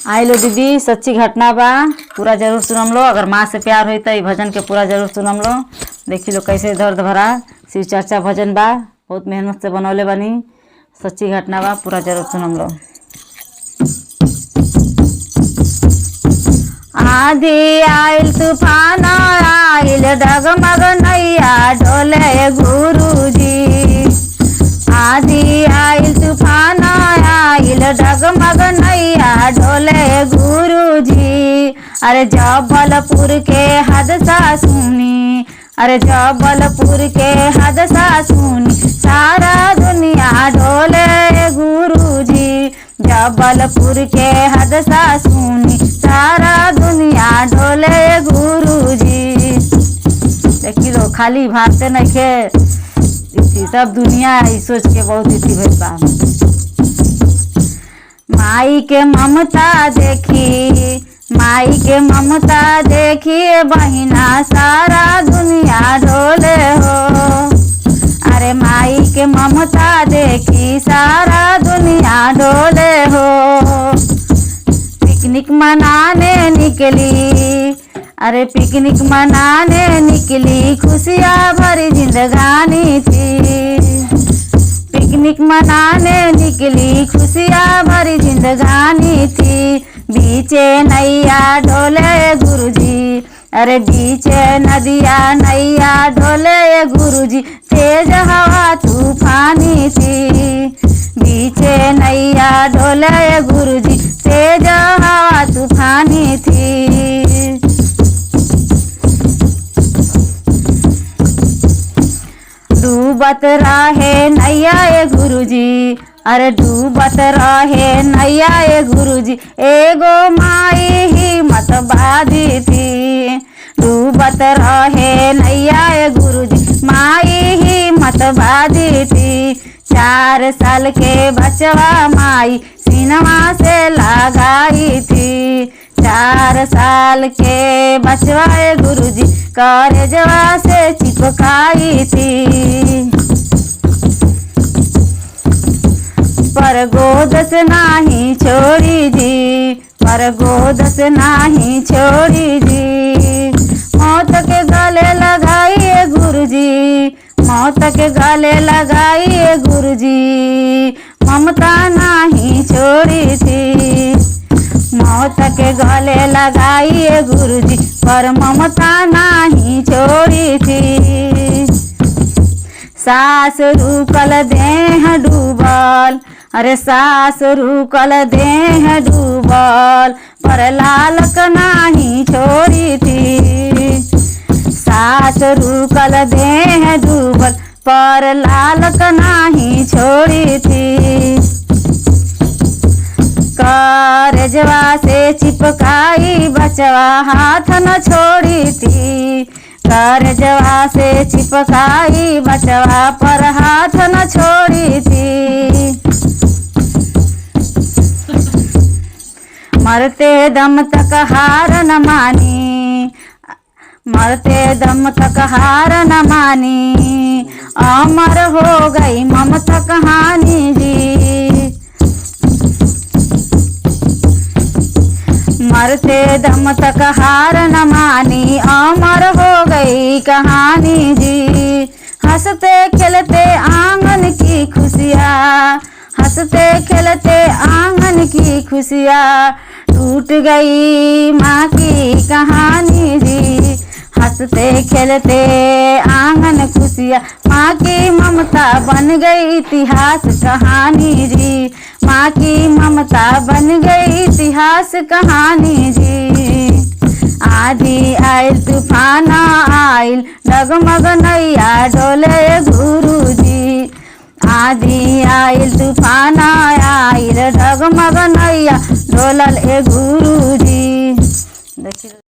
आई लो दीदी, सच्ची घटना बा, पूरा जरूर सुनम लो। अगर माँ से प्यार होई तो भजन के पूरा जरूर सुनम लो। देखी लो कैसे दर्द भरा शिव चर्चा भजन बा, बहुत मेहनत से बनौले बनी। सच्ची घटना बा, पूरा जरूर सुनम लो। आधी आइल तूफान आइल डगमग नैया डोले गुरुजी। आधी आइल तूफान आइल डगमग नैया डोले गुरुजी। अरे जबलपुर के हादसा सुनी, अरे जबलपुर के हादसा सुनी, सारा दुनिया डोले गुरुजी। जबलपुर के हादसा सुनी, सारा दुनिया डोले गुरुजी। देखी लो खाली भागते नहीं के सब दुनिया ही सोच के बहुत इति भइल बा। माई के ममता देखी, माई के ममता देखी बहिना सारा दुनिया डोले हो। अरे माई के ममता देखी सारा दुनिया डोले हो। पिकनिक मनाने निकली, अरे पिकनिक मनाने निकली, खुशियाँ भरी जिंदगानी थी। पिकनिक मनाने निकली, खुशियाँ भरी जिंदगानी थी। बीचे नैया डोले गुरुजी, अरे बीचे नदिया नैया डोले गुरुजी। तेज हवा तूफानी थी, बीचे नैया डोले गुरुजी, तेज हवा तूफानी थी। डूबत रहे नैया ए गुरुजी, अरे डूबत रहे नैया ए गुरुजी। एगो माई हिम्मत बादी थी, डूबत रहे नैया ए गुरुजी, माई हिम्मत बादी थी। 4 साल के बचवा माई सीनवा से लगाई थी। 4 साल के बचवा ए गुरुजी, करेजवा से चिपकाई थी। पर गोद से नाही छोड़ी जी, पर गोद से नाही छोड़ी जी। मौत के गले लगाइए गुरुजी, मौत के गले लगाइए गुरुजी। ममता नाही छोड़ी थी, मौत के गले लगाइए गुरुजी, पर ममता नाही छोड़ी थी। सास रुकल देह डूबल, अरे सास रुकल देह डूबल, पर लालक नाही छोड़ी थी। सास रुकल देह डूबल, पर लालक नाही छोड़ी थी। करजवा से चिपकाई बचवा हाथ न छोड़ी थी। करजवा से चिपकाई बचवा पर हाथ न छोड़ी थी। मरते दम तक हार न मानी, मरते दम तक हार न मानी। अमर हो गई ममता कहानी जी। मरते दम तक हार न मानी, अमर हो गई कहानी जी। हंसते खेलते आंगन की खुशियाँ, हंसते खेलते आंगन की खुशियाँ, टूट गई माँ की कहानी जी। हंसते खेलते आंगन खुशियाँ, माँ की ममता बन गई इतिहास कहानी जी। माँ की ममता बन गई इतिहास कहानी जी। आधी आइल तूफान आइल डगमग नैया डोले गुरुजी। आधी आइल तूफान आइल डगमग नैया डोलल ए गुरुजी।